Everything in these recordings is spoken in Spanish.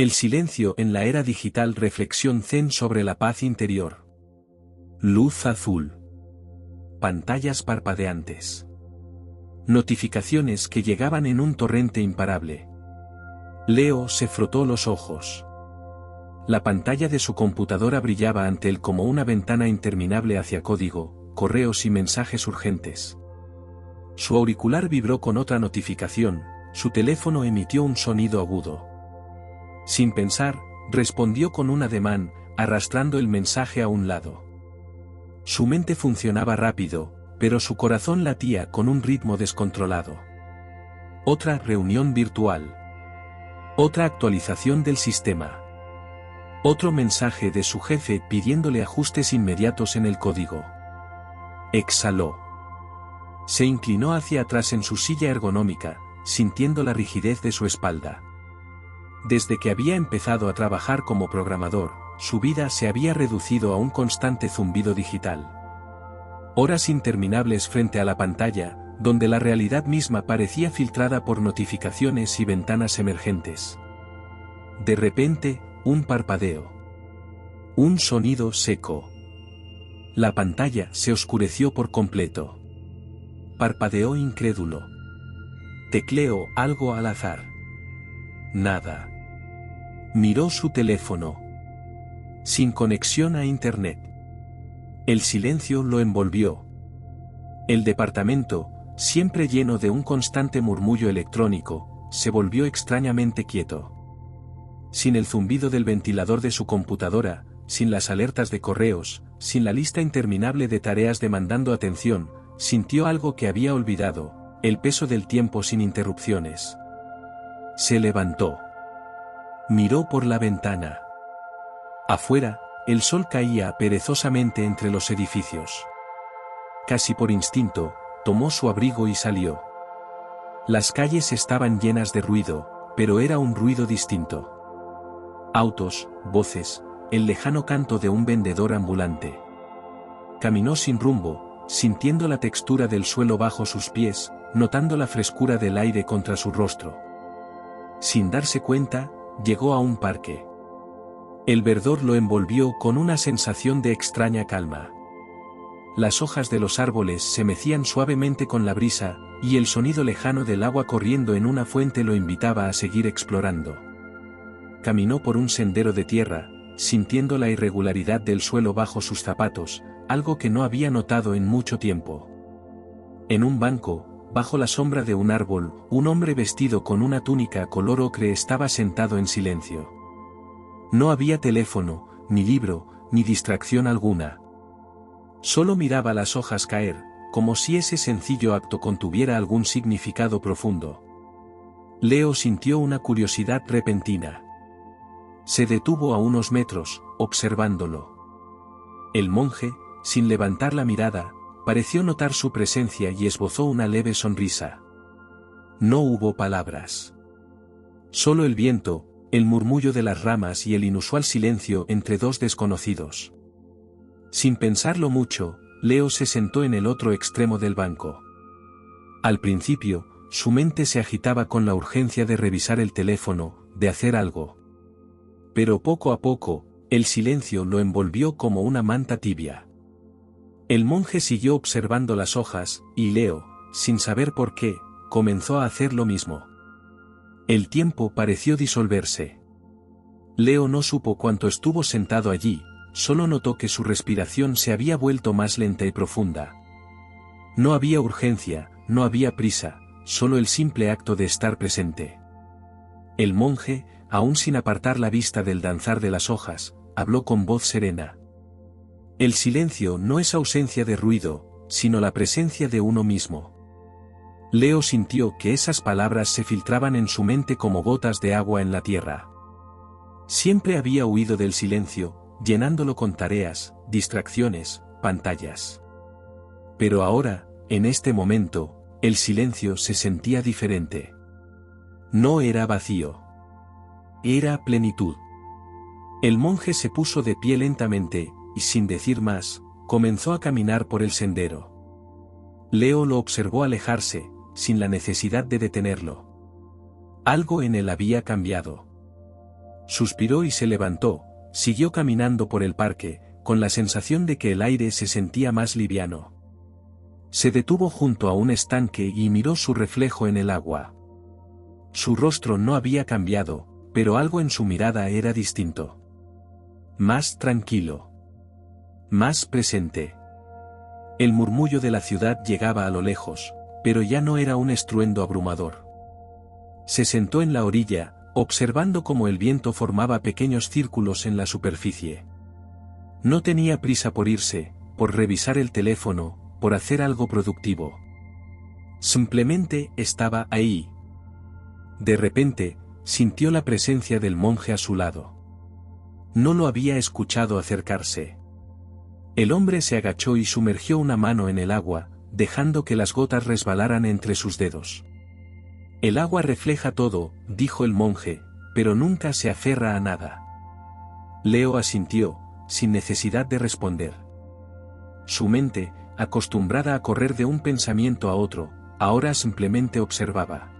El silencio en la era digital. Reflexión zen sobre la paz interior. Luz azul. Pantallas parpadeantes. Notificaciones que llegaban en un torrente imparable. Leo se frotó los ojos. La pantalla de su computadora brillaba ante él como una ventana interminable hacia código, correos y mensajes urgentes. Su auricular vibró con otra notificación, su teléfono emitió un sonido agudo. Sin pensar, respondió con un ademán, arrastrando el mensaje a un lado. Su mente funcionaba rápido, pero su corazón latía con un ritmo descontrolado. Otra reunión virtual. Otra actualización del sistema. Otro mensaje de su jefe pidiéndole ajustes inmediatos en el código. Exhaló. Se inclinó hacia atrás en su silla ergonómica, sintiendo la rigidez de su espalda. Desde que había empezado a trabajar como programador, su vida se había reducido a un constante zumbido digital. Horas interminables frente a la pantalla, donde la realidad misma parecía filtrada por notificaciones y ventanas emergentes. De repente, un parpadeo. Un sonido seco. La pantalla se oscureció por completo. Parpadeó incrédulo. Tecleó algo al azar. Nada. Miró su teléfono. Sin conexión a internet. El silencio lo envolvió. El departamento, siempre lleno de un constante murmullo electrónico, se volvió extrañamente quieto. Sin el zumbido del ventilador de su computadora, sin las alertas de correos, sin la lista interminable de tareas demandando atención, sintió algo que había olvidado, el peso del tiempo sin interrupciones. Se levantó. Miró por la ventana. Afuera, el sol caía perezosamente entre los edificios. Casi por instinto, tomó su abrigo y salió. Las calles estaban llenas de ruido, pero era un ruido distinto. Autos, voces, el lejano canto de un vendedor ambulante. Caminó sin rumbo, sintiendo la textura del suelo bajo sus pies, notando la frescura del aire contra su rostro. Sin darse cuenta, llegó a un parque. El verdor lo envolvió con una sensación de extraña calma. Las hojas de los árboles se mecían suavemente con la brisa, y el sonido lejano del agua corriendo en una fuente lo invitaba a seguir explorando. Caminó por un sendero de tierra, sintiendo la irregularidad del suelo bajo sus zapatos, algo que no había notado en mucho tiempo. En un banco, bajo la sombra de un árbol, un hombre vestido con una túnica color ocre estaba sentado en silencio. No había teléfono, ni libro, ni distracción alguna. Solo miraba las hojas caer, como si ese sencillo acto contuviera algún significado profundo. Leo sintió una curiosidad repentina. Se detuvo a unos metros, observándolo. El monje, sin levantar la mirada, pareció notar su presencia y esbozó una leve sonrisa. No hubo palabras. Solo el viento, el murmullo de las ramas y el inusual silencio entre dos desconocidos. Sin pensarlo mucho, Leo se sentó en el otro extremo del banco. Al principio, su mente se agitaba con la urgencia de revisar el teléfono, de hacer algo. Pero poco a poco, el silencio lo envolvió como una manta tibia. El monje siguió observando las hojas, y Leo, sin saber por qué, comenzó a hacer lo mismo. El tiempo pareció disolverse. Leo no supo cuánto estuvo sentado allí, solo notó que su respiración se había vuelto más lenta y profunda. No había urgencia, no había prisa, solo el simple acto de estar presente. El monje, aún sin apartar la vista del danzar de las hojas, habló con voz serena. El silencio no es ausencia de ruido, sino la presencia de uno mismo. Leo sintió que esas palabras se filtraban en su mente como gotas de agua en la tierra. Siempre había huido del silencio, llenándolo con tareas, distracciones, pantallas. Pero ahora, en este momento, el silencio se sentía diferente. No era vacío. Era plenitud. El monje se puso de pie lentamente, y sin decir más, comenzó a caminar por el sendero. Leo lo observó alejarse, sin la necesidad de detenerlo. Algo en él había cambiado. Suspiró y se levantó, siguió caminando por el parque, con la sensación de que el aire se sentía más liviano. Se detuvo junto a un estanque y miró su reflejo en el agua. Su rostro no había cambiado, pero algo en su mirada era distinto. Más tranquilo. Más presente. El murmullo de la ciudad llegaba a lo lejos, pero ya no era un estruendo abrumador. Se sentó en la orilla, observando cómo el viento formaba pequeños círculos en la superficie. No tenía prisa por irse, por revisar el teléfono, por hacer algo productivo. Simplemente estaba ahí. De repente, sintió la presencia del monje a su lado. No lo había escuchado acercarse. El hombre se agachó y sumergió una mano en el agua, dejando que las gotas resbalaran entre sus dedos. El agua refleja todo, dijo el monje, pero nunca se aferra a nada. Leo asintió, sin necesidad de responder. Su mente, acostumbrada a correr de un pensamiento a otro, ahora simplemente observaba.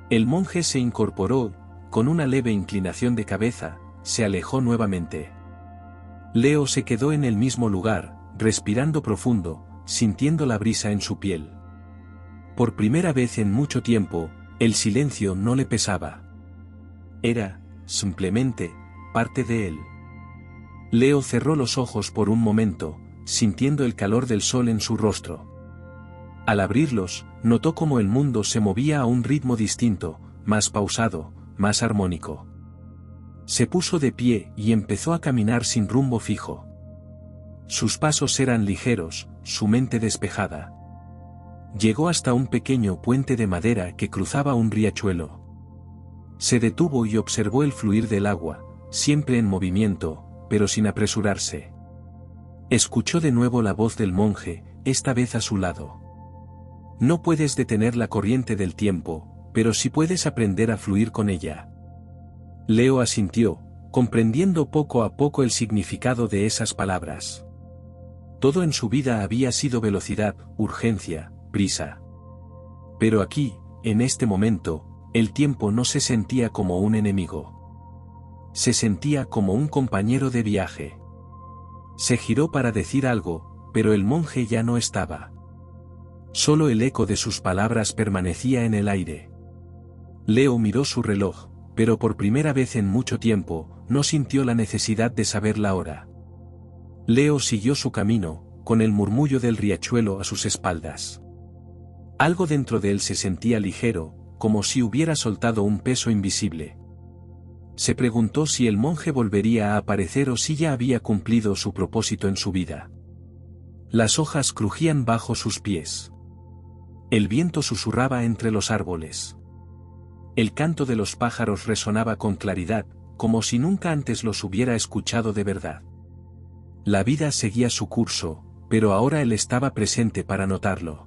El monje se incorporó, con una leve inclinación de cabeza, se alejó nuevamente. Leo se quedó en el mismo lugar, respirando profundo, sintiendo la brisa en su piel. Por primera vez en mucho tiempo, el silencio no le pesaba. Era, simplemente, parte de él. Leo cerró los ojos por un momento, sintiendo el calor del sol en su rostro. Al abrirlos, notó cómo el mundo se movía a un ritmo distinto, más pausado, más armónico. Se puso de pie y empezó a caminar sin rumbo fijo. Sus pasos eran ligeros, su mente despejada. Llegó hasta un pequeño puente de madera que cruzaba un riachuelo. Se detuvo y observó el fluir del agua, siempre en movimiento, pero sin apresurarse. Escuchó de nuevo la voz del monje, esta vez a su lado. No puedes detener la corriente del tiempo, pero sí puedes aprender a fluir con ella. Leo asintió, comprendiendo poco a poco el significado de esas palabras. Todo en su vida había sido velocidad, urgencia, prisa. Pero aquí, en este momento, el tiempo no se sentía como un enemigo. Se sentía como un compañero de viaje. Se giró para decir algo, pero el monje ya no estaba. Solo el eco de sus palabras permanecía en el aire. Leo miró su reloj, pero por primera vez en mucho tiempo, no sintió la necesidad de saber la hora. Leo siguió su camino, con el murmullo del riachuelo a sus espaldas. Algo dentro de él se sentía ligero, como si hubiera soltado un peso invisible. Se preguntó si el monje volvería a aparecer o si ya había cumplido su propósito en su vida. Las hojas crujían bajo sus pies. El viento susurraba entre los árboles. El canto de los pájaros resonaba con claridad, como si nunca antes los hubiera escuchado de verdad. La vida seguía su curso, pero ahora él estaba presente para notarlo.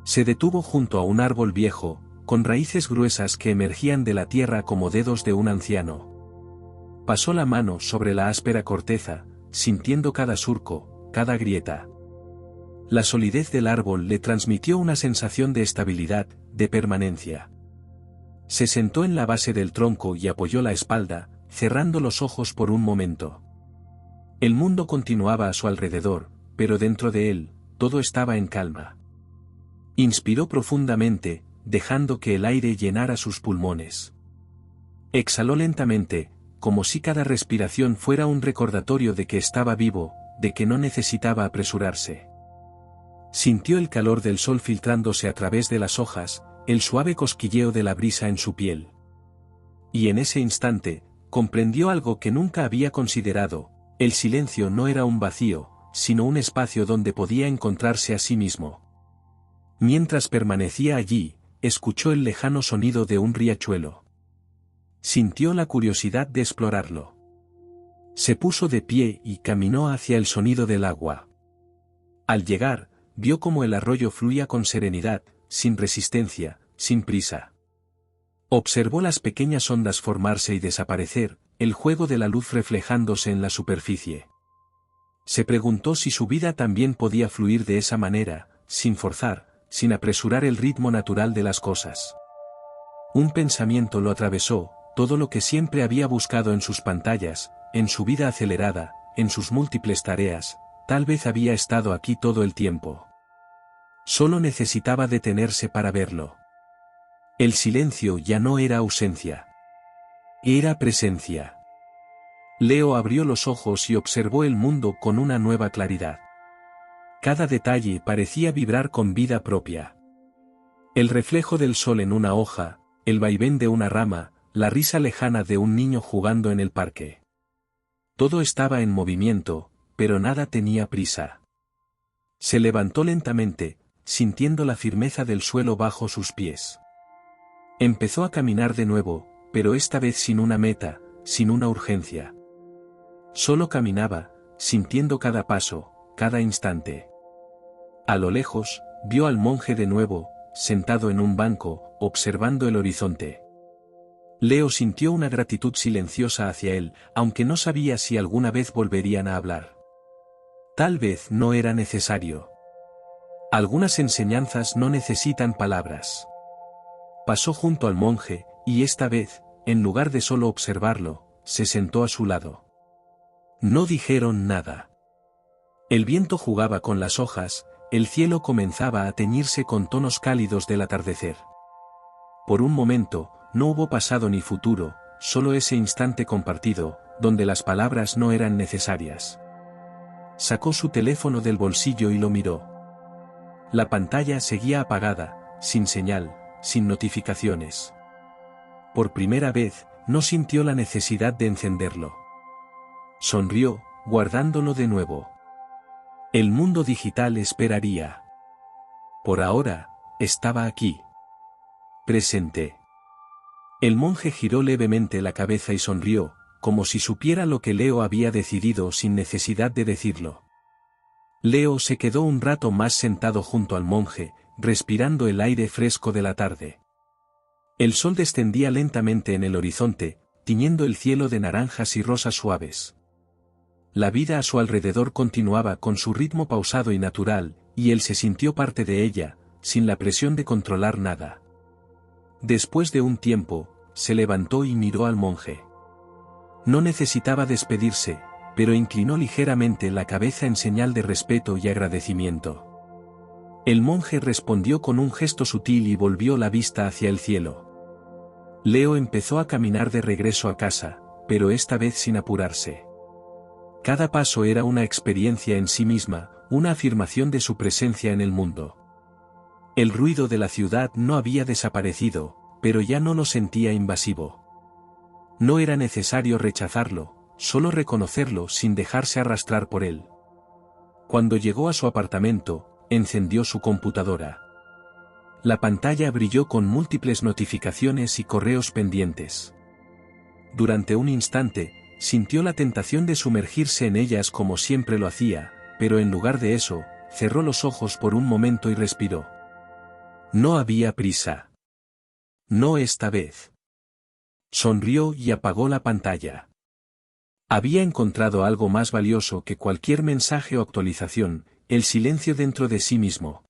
Se detuvo junto a un árbol viejo, con raíces gruesas que emergían de la tierra como dedos de un anciano. Pasó la mano sobre la áspera corteza, sintiendo cada surco, cada grieta. La solidez del árbol le transmitió una sensación de estabilidad, de permanencia. Se sentó en la base del tronco y apoyó la espalda, cerrando los ojos por un momento. El mundo continuaba a su alrededor, pero dentro de él, todo estaba en calma. Inspiró profundamente, dejando que el aire llenara sus pulmones. Exhaló lentamente, como si cada respiración fuera un recordatorio de que estaba vivo, de que no necesitaba apresurarse. Sintió el calor del sol filtrándose a través de las hojas, el suave cosquilleo de la brisa en su piel. Y en ese instante, comprendió algo que nunca había considerado: el silencio no era un vacío, sino un espacio donde podía encontrarse a sí mismo. Mientras permanecía allí, escuchó el lejano sonido de un riachuelo. Sintió la curiosidad de explorarlo. Se puso de pie y caminó hacia el sonido del agua. Al llegar, vio cómo el arroyo fluía con serenidad, sin resistencia, sin prisa. Observó las pequeñas ondas formarse y desaparecer, el juego de la luz reflejándose en la superficie. Se preguntó si su vida también podía fluir de esa manera, sin forzar, sin apresurar el ritmo natural de las cosas. Un pensamiento lo atravesó, todo lo que siempre había buscado en sus pantallas, en su vida acelerada, en sus múltiples tareas, tal vez había estado aquí todo el tiempo. Solo necesitaba detenerse para verlo. El silencio ya no era ausencia. Era presencia. Leo abrió los ojos y observó el mundo con una nueva claridad. Cada detalle parecía vibrar con vida propia. El reflejo del sol en una hoja, el vaivén de una rama, la risa lejana de un niño jugando en el parque. Todo estaba en movimiento, pero nada tenía prisa. Se levantó lentamente, sintiendo la firmeza del suelo bajo sus pies. Empezó a caminar de nuevo, pero esta vez sin una meta, sin una urgencia. Solo caminaba, sintiendo cada paso, cada instante. A lo lejos, vio al monje de nuevo, sentado en un banco, observando el horizonte. Leo sintió una gratitud silenciosa hacia él, aunque no sabía si alguna vez volverían a hablar. Tal vez no era necesario. Algunas enseñanzas no necesitan palabras. Pasó junto al monje, y esta vez, en lugar de solo observarlo, se sentó a su lado. No dijeron nada. El viento jugaba con las hojas, el cielo comenzaba a teñirse con tonos cálidos del atardecer. Por un momento, no hubo pasado ni futuro, solo ese instante compartido, donde las palabras no eran necesarias. Sacó su teléfono del bolsillo y lo miró. La pantalla seguía apagada, sin señal, sin notificaciones. Por primera vez, no sintió la necesidad de encenderlo. Sonrió, guardándolo de nuevo. El mundo digital esperaría. Por ahora, estaba aquí. Presente. El monje giró levemente la cabeza y sonrió, como si supiera lo que Leo había decidido sin necesidad de decirlo. Leo se quedó un rato más sentado junto al monje, respirando el aire fresco de la tarde. El sol descendía lentamente en el horizonte, tiñendo el cielo de naranjas y rosas suaves. La vida a su alrededor continuaba con su ritmo pausado y natural, y él se sintió parte de ella, sin la presión de controlar nada. Después de un tiempo, se levantó y miró al monje. No necesitaba despedirse, pero inclinó ligeramente la cabeza en señal de respeto y agradecimiento. El monje respondió con un gesto sutil y volvió la vista hacia el cielo. Leo empezó a caminar de regreso a casa, pero esta vez sin apurarse. Cada paso era una experiencia en sí misma, una afirmación de su presencia en el mundo. El ruido de la ciudad no había desaparecido, pero ya no lo sentía invasivo. No era necesario rechazarlo, solo reconocerlo sin dejarse arrastrar por él. Cuando llegó a su apartamento, encendió su computadora. La pantalla brilló con múltiples notificaciones y correos pendientes. Durante un instante, sintió la tentación de sumergirse en ellas como siempre lo hacía, pero en lugar de eso, cerró los ojos por un momento y respiró. No había prisa. No esta vez. Sonrió y apagó la pantalla. Había encontrado algo más valioso que cualquier mensaje o actualización, el silencio dentro de sí mismo.